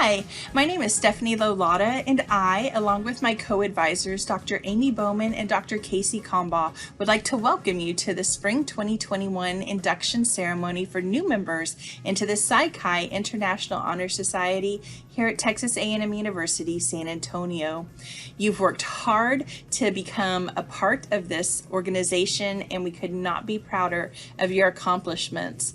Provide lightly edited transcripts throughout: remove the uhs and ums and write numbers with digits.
Hi, my name is Stephanie Lolata, and I, along with my co-advisors, Dr. Amy Bowman and Dr. Casey Combaugh, would like to welcome you to the Spring 2021 induction ceremony for new members into the Psi Chi International Honor Society here at Texas A&M University, San Antonio. You've worked hard to become a part of this organization, and we could not be prouder of your accomplishments.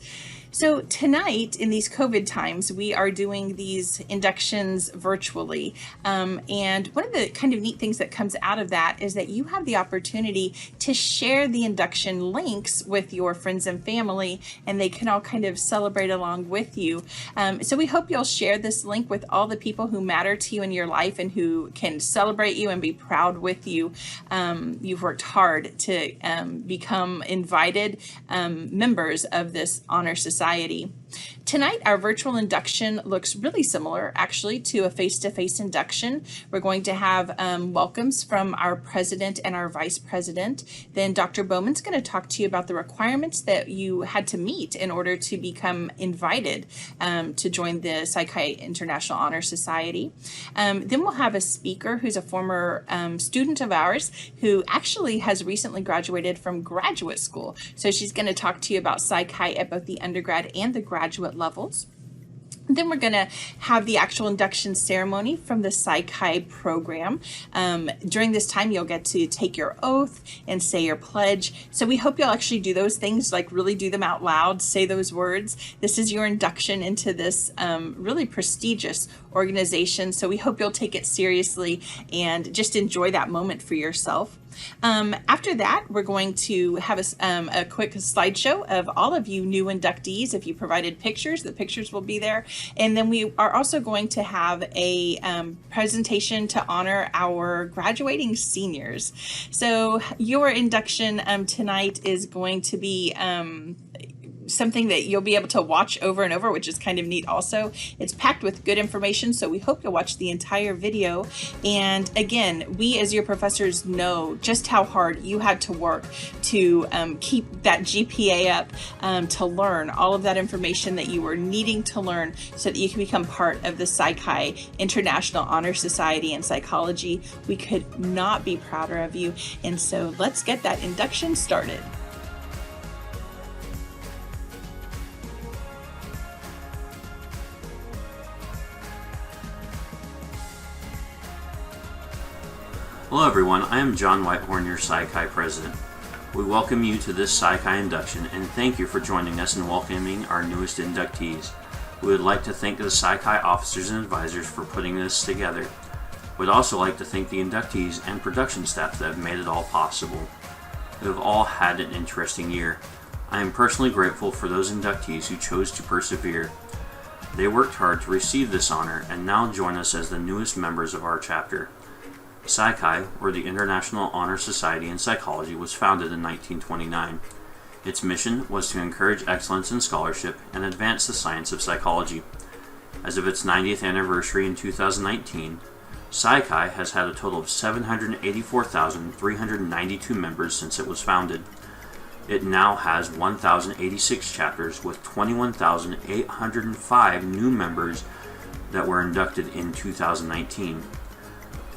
So tonight, in these COVID times, we are doing these inductions virtually. And one of the kind of neat things that comes out of that is that you have the opportunity to share the induction links with your friends and family, and they can all kind of celebrate along with you. So we hope you'll share this link with all the people who matter to you in your life and who can celebrate you and be proud with you. You've worked hard to become invited members of this honor society. Tonight, our virtual induction looks really similar, actually, to a face-to-face induction. We're going to have welcomes from our president and our vice president. Then Dr. Bowman's going to talk to you about the requirements that you had to meet in order to become invited to join the Psi Chi International Honor Society. Then we'll have a speaker who's a former student of ours who actually has recently graduated from graduate school. So she's going to talk to you about Psi Chi at both the undergrad and the graduate levels. Then we're going to have the actual induction ceremony from the Psi Chi program. During this time, you'll get to take your oath and say your pledge. So we hope you'll actually do those things, like really do them out loud, say those words. This is your induction into this really prestigious organization. So we hope you'll take it seriously and just enjoy that moment for yourself. After that, we're going to have a quick slideshow of all of you new inductees. If you provided pictures, the pictures will be there. And then we are also going to have a presentation to honor our graduating seniors. So your induction tonight is going to be something that you'll be able to watch over and over, which is kind of neat also. It's packed with good information, so we hope you'll watch the entire video. And again, we as your professors know just how hard you had to work to keep that GPA up, to learn all of that information that you were needing to learn so that you can become part of the Psi Chi International Honor Society in Psychology. We could not be prouder of you. And so let's get that induction started. Hello everyone, I am John Whitehorn, your Psi Chi president. We welcome you to this Psi Chi induction and thank you for joining us in welcoming our newest inductees. We would like to thank the Psi Chi officers and advisors for putting this together. We'd also like to thank the inductees and production staff that have made it all possible. We have all had an interesting year. I am personally grateful for those inductees who chose to persevere. They worked hard to receive this honor and now join us as the newest members of our chapter. Psi Chi, or the International Honor Society in Psychology, was founded in 1929. Its mission was to encourage excellence in scholarship and advance the science of psychology. As of its 90th anniversary in 2019, Psi Chi has had a total of 784,392 members since it was founded. It now has 1,086 chapters with 21,805 new members that were inducted in 2019.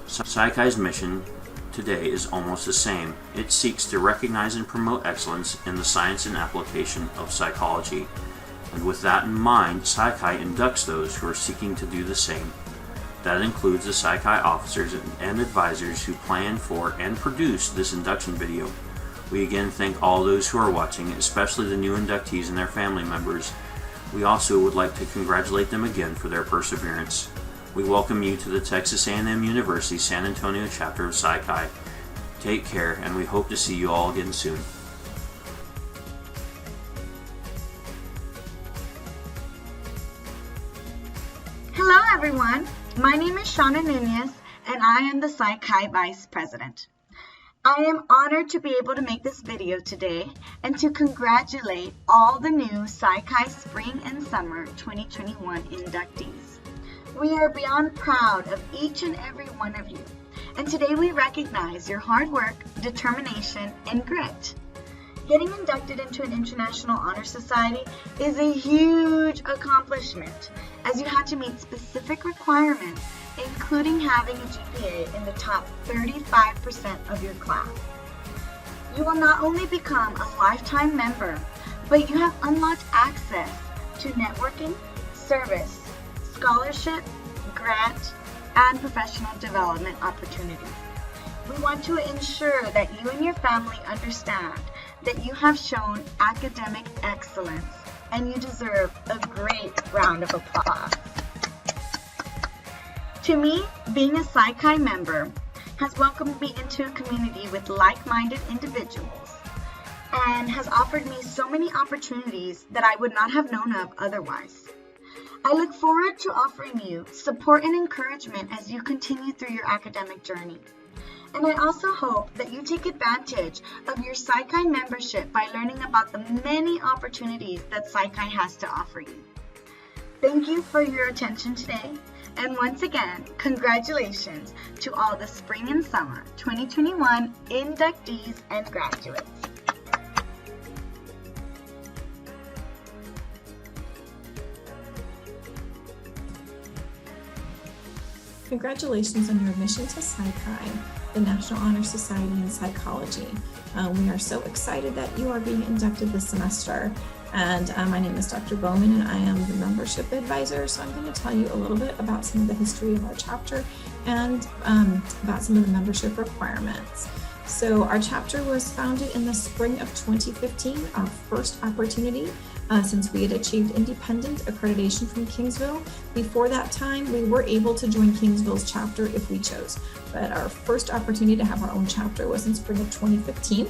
Psi Chi's mission today is almost the same. It seeks to recognize and promote excellence in the science and application of psychology. And with that in mind, Psi Chi inducts those who are seeking to do the same. That includes the Psi Chi officers and advisors who plan for and produce this induction video. We again thank all those who are watching, especially the new inductees and their family members. We also would like to congratulate them again for their perseverance. We welcome you to the Texas A&M University San Antonio chapter of Psi Chi. Take care, and we hope to see you all again soon. Hello everyone, my name is Shauna Nunez, and I am the Psi Chi Vice President. I am honored to be able to make this video today and to congratulate all the new Psi Chi Spring and Summer 2021 inductees. We are beyond proud of each and every one of you, and today we recognize your hard work, determination, and grit. Getting inducted into an International Honor Society is a huge accomplishment, as you had to meet specific requirements, including having a GPA in the top 35% of your class. You will not only become a lifetime member, but you have unlocked access to networking, service, scholarship, grant, and professional development opportunities. We want to ensure that you and your family understand that you have shown academic excellence and you deserve a great round of applause. To me, being a Psi Chi member has welcomed me into a community with like-minded individuals and has offered me so many opportunities that I would not have known of otherwise. I look forward to offering you support and encouragement as you continue through your academic journey. And I also hope that you take advantage of your Psi Chi membership by learning about the many opportunities that Psi Chi has to offer you. Thank you for your attention today. And once again, congratulations to all the Spring and Summer 2021 inductees and graduates. Congratulations on your admission to Psi Chi, the National Honor Society in Psychology. We are so excited that you are being inducted this semester. And my name is Dr. Bowman, and I am the membership advisor. So I'm going to tell you a little bit about some of the history of our chapter and about some of the membership requirements. So our chapter was founded in the spring of 2015, our first opportunity since we had achieved independent accreditation from Kingsville. Before that time, we were able to join Kingsville's chapter if we chose. But our first opportunity to have our own chapter was in spring of 2015.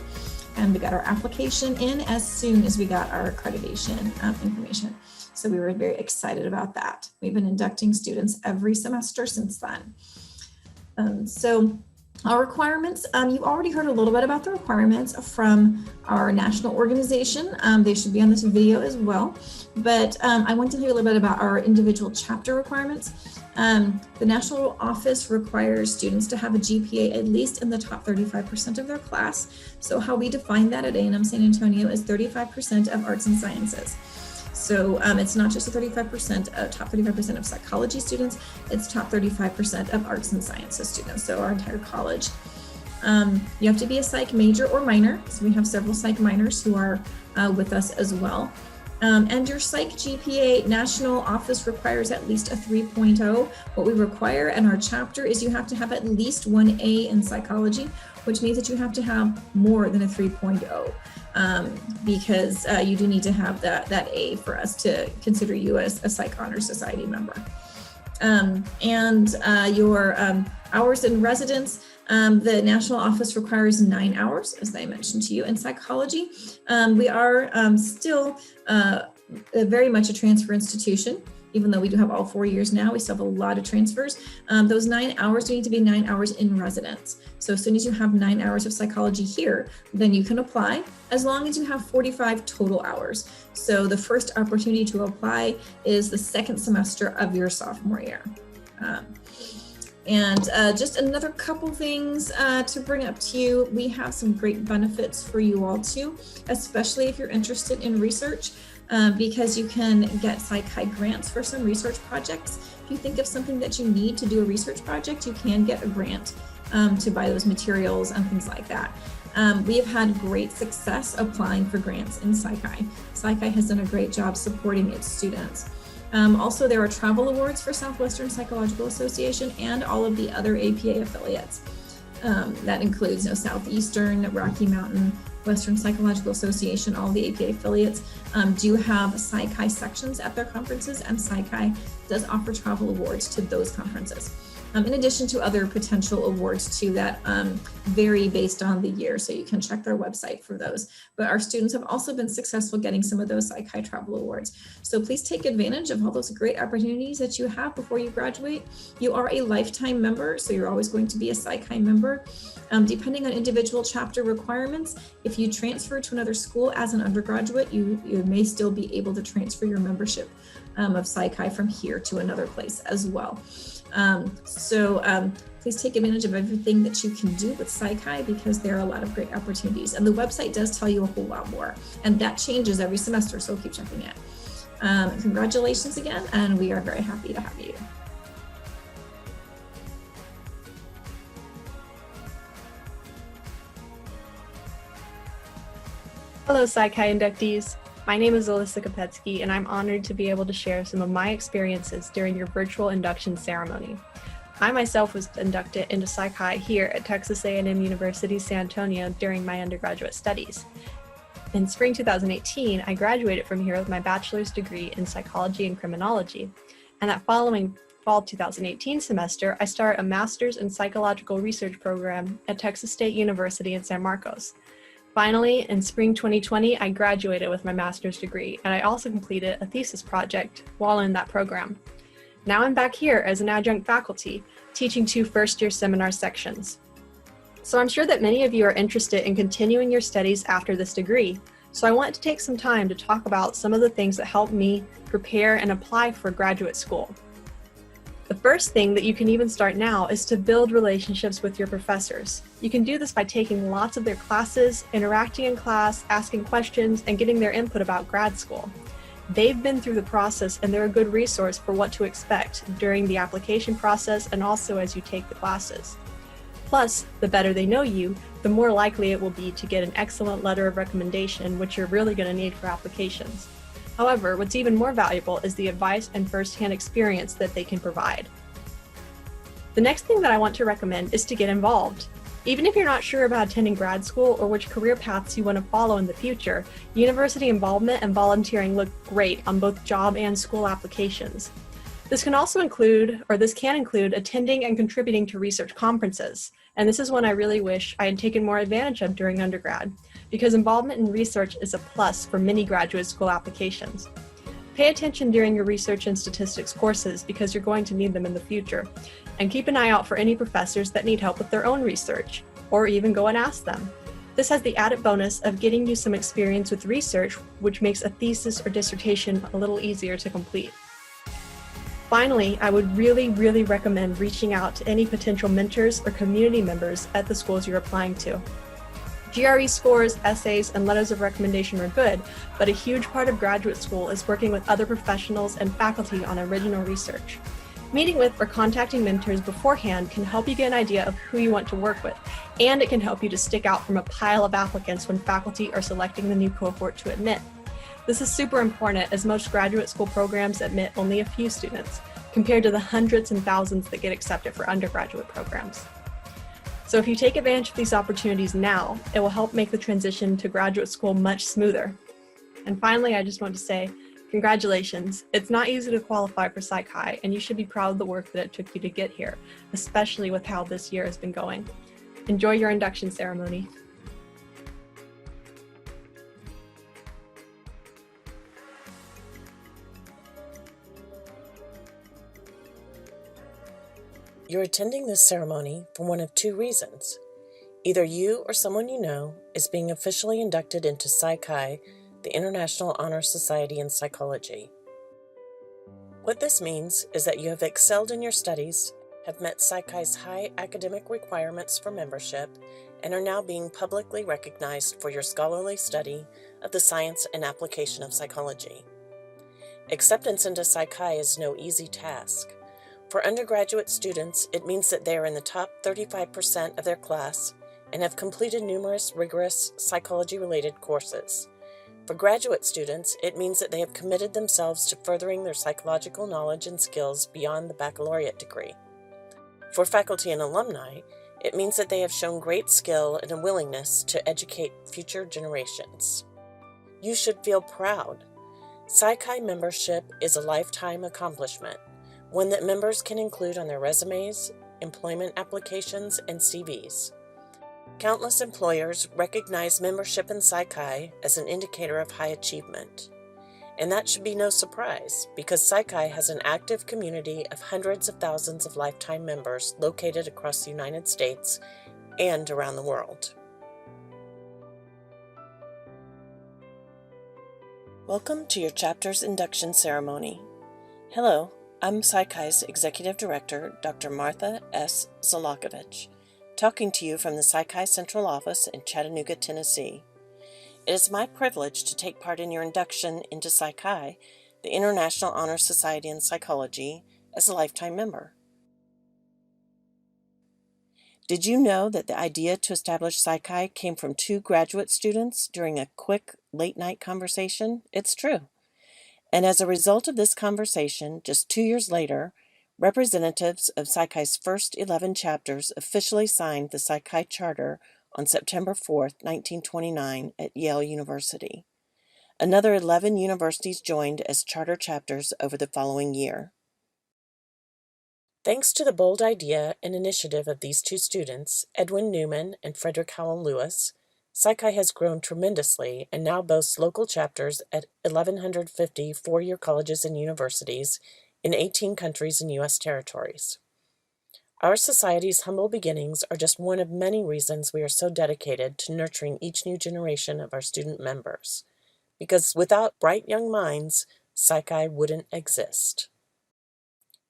And we got our application in as soon as we got our accreditation information. So we were very excited about that. We've been inducting students every semester since then. So our requirements, you already heard a little bit about the requirements from our national organization. They should be on this video as well. But I want to tell you a little bit about our individual chapter requirements. The national office requires students to have a GPA at least in the top 35% of their class. So how we define that at A&M San Antonio is 35% of arts and sciences. So it's not just a 35%, top 35% of psychology students, it's top 35% of arts and sciences students, so our entire college. You have to be a psych major or minor, so we have several psych minors who are with us as well. And your psych GPA national office requires at least a 3.0. What we require in our chapter is you have to have at least one A in psychology, which means that you have to have more than a 3.0 because you do need to have that A for us to consider you as a Psych Honor Society member. Your hours in residence, the national office requires 9 hours, as I mentioned to you. In psychology, we are still very much a transfer institution. Even though we do have all 4 years now, we still have a lot of transfers. Those 9 hours do need to be 9 hours in residence. So as soon as you have 9 hours of psychology here, then you can apply as long as you have 45 total hours. So the first opportunity to apply is the second semester of your sophomore year. Just another couple things to bring up to you. We have some great benefits for you all too, especially if you're interested in research. Because you can get Psi Chi grants for some research projects. If you think of something that you need to do a research project, you can get a grant to buy those materials and things like that. We have had great success applying for grants in Psi Chi. Psi Chi has done a great job supporting its students. Also, there are travel awards for Southwestern Psychological Association and all of the other APA affiliates. That includes Southeastern, Rocky Mountain, Western Psychological Association, all the APA affiliates do have Psi Chi sections at their conferences, and Psi Chi does offer travel awards to those conferences. In addition to other potential awards too that vary based on the year, so you can check their website for those. But our students have also been successful getting some of those Psi Chi travel awards. So please take advantage of all those great opportunities that you have before you graduate. You are a lifetime member, so you're always going to be a Psi Chi member. Depending on individual chapter requirements, if you transfer to another school as an undergraduate, you may still be able to transfer your membership of Psi Chi from here to another place as well. Please take advantage of everything that you can do with Psych because there are a lot of great opportunities. And the website does tell you a whole lot more. And that changes every semester, so keep checking it. Congratulations again, and we are very happy to have you. Hello, Psych-Hi inductees. My name is Alyssa Kopetsky, and I'm honored to be able to share some of my experiences during your virtual induction ceremony. I myself was inducted into Psych-Hi here at Texas A&M University San Antonio during my undergraduate studies. In spring 2018, I graduated from here with my bachelor's degree in psychology and criminology, and that following fall 2018 semester, I started a master's in psychological research program at Texas State University in San Marcos. Finally, in spring 2020, I graduated with my master's degree, and I also completed a thesis project while in that program. Now I'm back here as an adjunct faculty, teaching 2 first-year seminar sections. So I'm sure that many of you are interested in continuing your studies after this degree, so I wanted to take some time to talk about some of the things that helped me prepare and apply for graduate school. The first thing that you can even start now is to build relationships with your professors. You can do this by taking lots of their classes, interacting in class, asking questions, and getting their input about grad school. They've been through the process and they're a good resource for what to expect during the application process and also as you take the classes. Plus, the better they know you, the more likely it will be to get an excellent letter of recommendation, which you're really going to need for applications. However, what's even more valuable is the advice and first-hand experience that they can provide. The next thing that I want to recommend is to get involved. Even if you're not sure about attending grad school or which career paths you want to follow in the future, university involvement and volunteering look great on both job and school applications. This can include attending and contributing to research conferences. And this is one I really wish I had taken more advantage of during undergrad, because involvement in research is a plus for many graduate school applications. Pay attention during your research and statistics courses because you're going to need them in the future. And keep an eye out for any professors that need help with their own research, or even go and ask them. This has the added bonus of getting you some experience with research, which makes a thesis or dissertation a little easier to complete. Finally, I would really recommend reaching out to any potential mentors or community members at the schools you're applying to. GRE scores, essays, and letters of recommendation are good, but a huge part of graduate school is working with other professionals and faculty on original research. Meeting with or contacting mentors beforehand can help you get an idea of who you want to work with, and it can help you to stick out from a pile of applicants when faculty are selecting the new cohort to admit. This is super important as most graduate school programs admit only a few students, compared to the hundreds and thousands that get accepted for undergraduate programs. So if you take advantage of these opportunities now, it will help make the transition to graduate school much smoother. And finally, I just want to say, congratulations. It's not easy to qualify for Psych-Hi, and you should be proud of the work that it took you to get here, especially with how this year has been going. Enjoy your induction ceremony. You're attending this ceremony for one of 2 reasons. Either you or someone you know is being officially inducted into Psych-Hi, the International Honor Society in Psychology. What this means is that you have excelled in your studies, have met Psych-Hi's high academic requirements for membership, and are now being publicly recognized for your scholarly study of the science and application of psychology. Acceptance into Psych-Hi is no easy task. For undergraduate students, it means that they are in the top 35% of their class and have completed numerous rigorous psychology-related courses. For graduate students, it means that they have committed themselves to furthering their psychological knowledge and skills beyond the baccalaureate degree. For faculty and alumni, it means that they have shown great skill and a willingness to educate future generations. You should feel proud. Psych-Hi membership is a lifetime accomplishment, one that members can include on their resumes, employment applications, and CVs. Countless employers recognize membership in Psych-Hi as an indicator of high achievement. And that should be no surprise, because Psych-Hi has an active community of hundreds of thousands of lifetime members located across the United States and around the world. Welcome to your chapter's induction ceremony. Hello, I'm PsyChi's Executive Director, Dr. Martha S. Zalakovich, talking to you from the PsyChi Central Office in Chattanooga, Tennessee. It is my privilege to take part in your induction into PsyChi, the International Honor Society in Psychology, as a lifetime member. Did you know that the idea to establish PsyChi came from two graduate students during a quick late-night conversation? It's true. And as a result of this conversation, just 2 years later, representatives of PsyChi's first 11 chapters officially signed the PsyChi Charter on September 4, 1929, at Yale University. Another 11 universities joined as charter chapters over the following year. Thanks to the bold idea and initiative of these two students, Edwin Newman and Frederick Howell Lewis, PsyChi has grown tremendously and now boasts local chapters at 1,150 four-year colleges and universities in 18 countries and U.S. territories. Our society's humble beginnings are just one of many reasons we are so dedicated to nurturing each new generation of our student members, because without bright young minds, PsyChi wouldn't exist.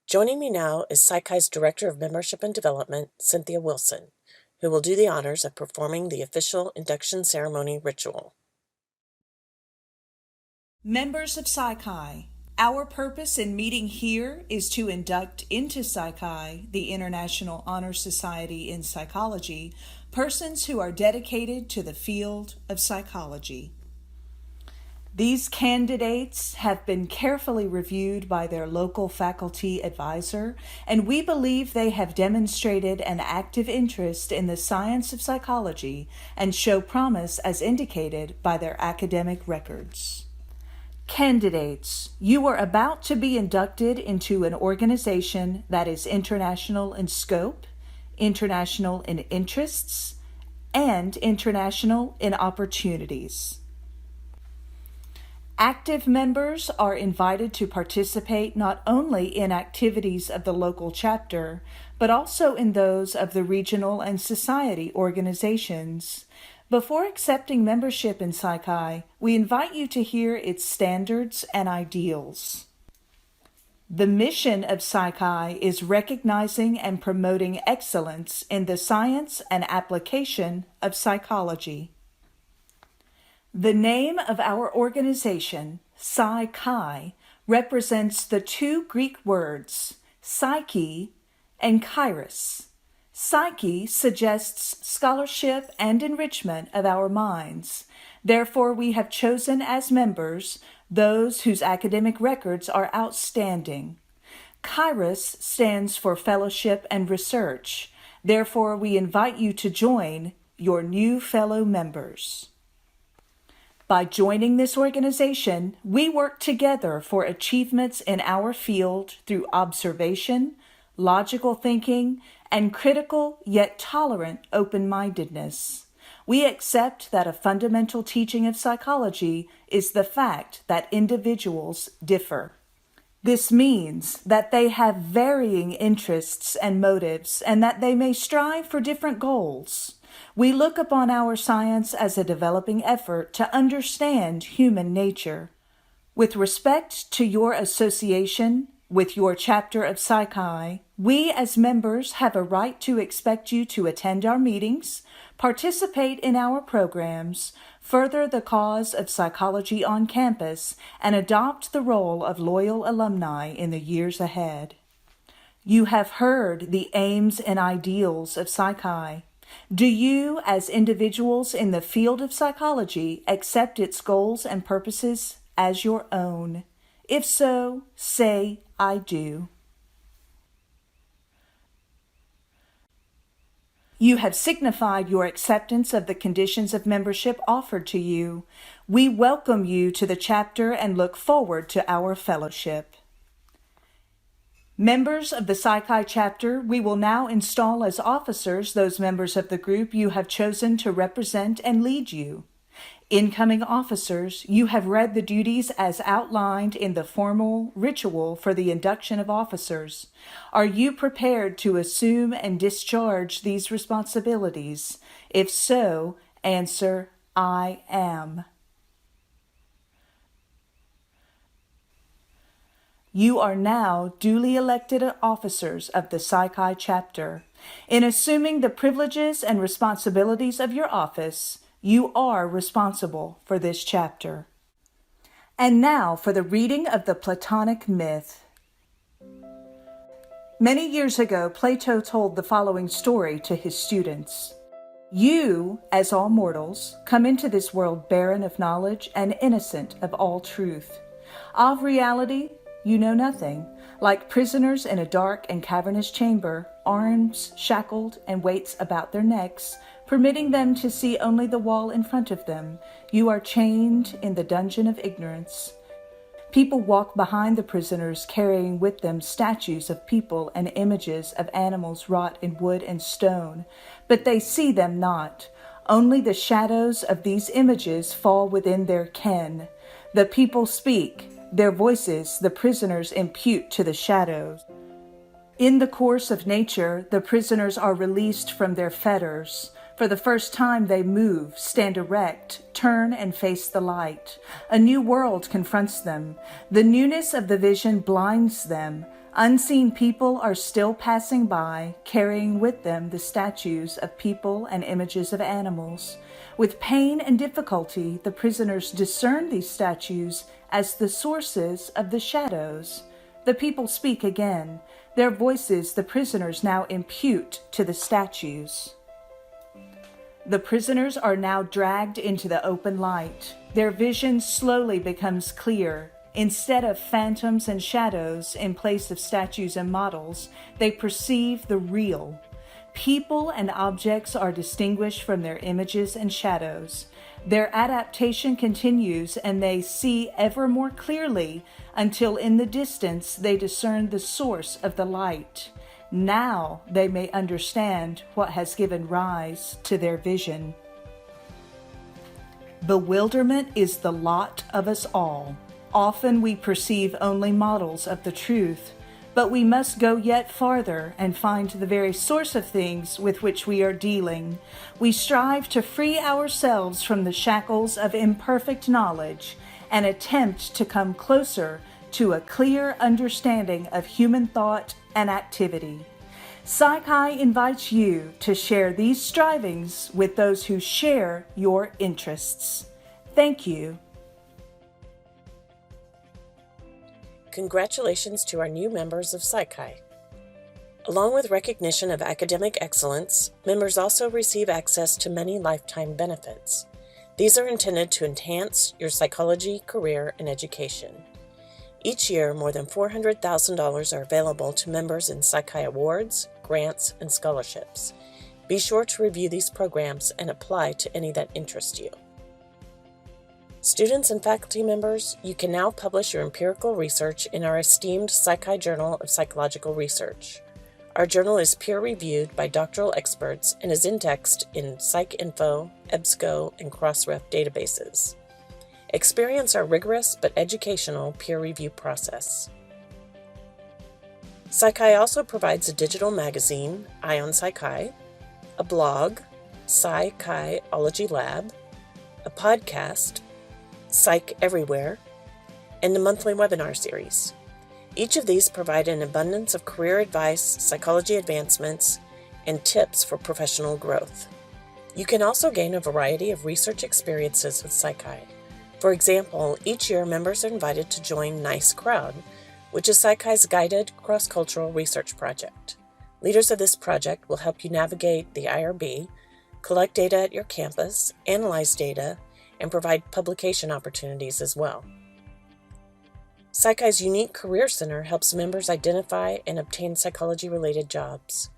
Joining me now is PsyChi's Director of Membership and Development, Cynthia Wilson, who will do the honors of performing the official induction ceremony ritual. Members of PsyChi, our purpose in meeting here is to induct into PsyChi, the International Honor Society in Psychology, persons who are dedicated to the field of psychology. These candidates have been carefully reviewed by their local faculty advisor, and we believe they have demonstrated an active interest in the science of psychology and show promise as indicated by their academic records. Candidates, you are about to be inducted into an organization that is international in scope, international in interests, and international in opportunities. Active members are invited to participate not only in activities of the local chapter, but also in those of the regional and society organizations. Before accepting membership in PsyChi, we invite you to hear its standards and ideals. The mission of PsyChi is recognizing and promoting excellence in the science and application of psychology. The name of our organization, PsyChi, represents the two Greek words, psyche and kairos. Psyche suggests scholarship and enrichment of our minds. Therefore, we have chosen as members those whose academic records are outstanding. Kairos stands for fellowship and research. Therefore, we invite you to join your new fellow members. By joining this organization, we work together for achievements in our field through observation, logical thinking, and critical yet tolerant open-mindedness. We accept that a fundamental teaching of psychology is the fact that individuals differ. This means that they have varying interests and motives, and that they may strive for different goals. We look upon our science as a developing effort to understand human nature. With respect to your association with your chapter of PsyChi, we as members have a right to expect you to attend our meetings, participate in our programs, further the cause of psychology on campus, and adopt the role of loyal alumni in the years ahead. You have heard the aims and ideals of PsyChi. Do you, as individuals in the field of psychology, accept its goals and purposes as your own? If so, say, I do. You have signified your acceptance of the conditions of membership offered to you. We welcome you to the chapter and look forward to our fellowship. Members of the PsyChi chapter, we will now install as officers those members of the group you have chosen to represent and lead you. Incoming officers, you have read the duties as outlined in the formal ritual for the induction of officers. Are you prepared to assume and discharge these responsibilities? If so, answer, I am. You are now duly elected officers of the Psi Chi chapter. In assuming the privileges and responsibilities of your office, you are responsible for this chapter. And now for the reading of the Platonic myth. Many years ago, Plato told the following story to his students. You, as all mortals, come into this world barren of knowledge and innocent of all truth. Of reality, you know nothing. Like prisoners in a dark and cavernous chamber, arms shackled and weights about their necks, permitting them to see only the wall in front of them, you are chained in the dungeon of ignorance. People walk behind the prisoners, carrying with them statues of people and images of animals wrought in wood and stone, but they see them not. Only the shadows of these images fall within their ken. The people speak. Their voices the prisoners impute to the shadows. In the course of nature, the prisoners are released from their fetters. For the first time they move, stand erect, turn and face the light. A new world confronts them. The newness of the vision blinds them. Unseen people are still passing by, carrying with them the statues of people and images of animals. With pain and difficulty, the prisoners discern these statues as the sources of the shadows. The people speak again. Their voices the prisoners now impute to the statues. The prisoners are now dragged into the open light. Their vision slowly becomes clear. Instead of phantoms and shadows in place of statues and models, they perceive the real. People and objects are distinguished from their images and shadows. Their adaptation continues, and they see ever more clearly until in the distance they discern the source of the light. Now they may understand what has given rise to their vision. Bewilderment is the lot of us all. Often we perceive only models of the truth, but we must go yet farther and find the very source of things with which we are dealing. We strive to free ourselves from the shackles of imperfect knowledge and attempt to come closer to a clear understanding of human thought and activity. Psi Chi invites you to share these strivings with those who share your interests. Thank you. Congratulations to our new members of Psi Chi. Along with recognition of academic excellence, members also receive access to many lifetime benefits. These are intended to enhance your psychology, career, and education. Each year, more than $400,000 are available to members in Psi Chi awards, grants, and scholarships. Be sure to review these programs and apply to any that interest you. Students and faculty members, you can now publish your empirical research in our esteemed Psi Chi Journal of Psychological Research. Our journal is peer-reviewed by doctoral experts and is indexed in PsycInfo, EBSCO, and Crossref databases. Experience our rigorous but educational peer review process. Psi Chi also provides a digital magazine, Ion Psi Chi, a blog, Psi Chi-ology Lab, a podcast, Psych Everywhere, and a monthly webinar series. Each of these provide an abundance of career advice, psychology advancements, and tips for professional growth. You can also gain a variety of research experiences with Psi Chi. For example, each year members are invited to join Nice Crowd, which is Psi Chi's guided cross-cultural research project. Leaders of this project will help you navigate the IRB, collect data at your campus, analyze data, and provide publication opportunities as well. Psi Chi's unique Career Center helps members identify and obtain psychology-related jobs.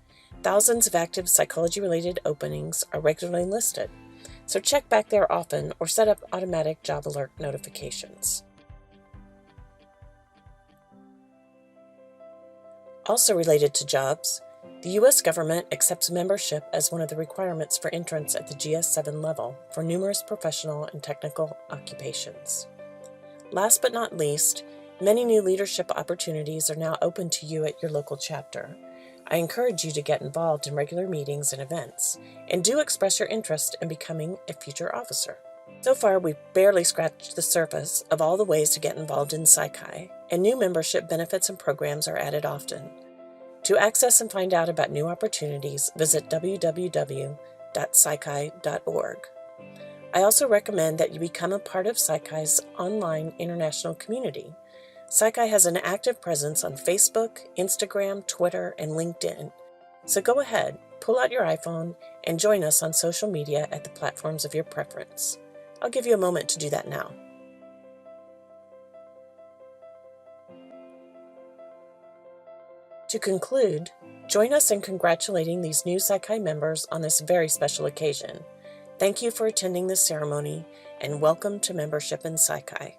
Thousands of active psychology-related openings are regularly listed, so check back there often or set up automatic job alert notifications. Also related to jobs, the U.S. government accepts membership as one of the requirements for entrance at the GS-7 level for numerous professional and technical occupations. Last but not least, many new leadership opportunities are now open to you at your local chapter. I encourage you to get involved in regular meetings and events, and do express your interest in becoming a future officer. So far, we've barely scratched the surface of all the ways to get involved in Psych-Chi, and new membership benefits and programs are added often. To access and find out about new opportunities, visit www.psychi.org. I also recommend that you become a part of Psych-Chi's online international community. Psych-Chi has an active presence on Facebook, Instagram, Twitter, and LinkedIn. So go ahead, pull out your iPhone, and join us on social media at the platforms of your preference. I'll give you a moment to do that now. To conclude, join us in congratulating these new Psych-Chi members on this very special occasion. Thank you for attending this ceremony, and welcome to membership in Psych-Chi.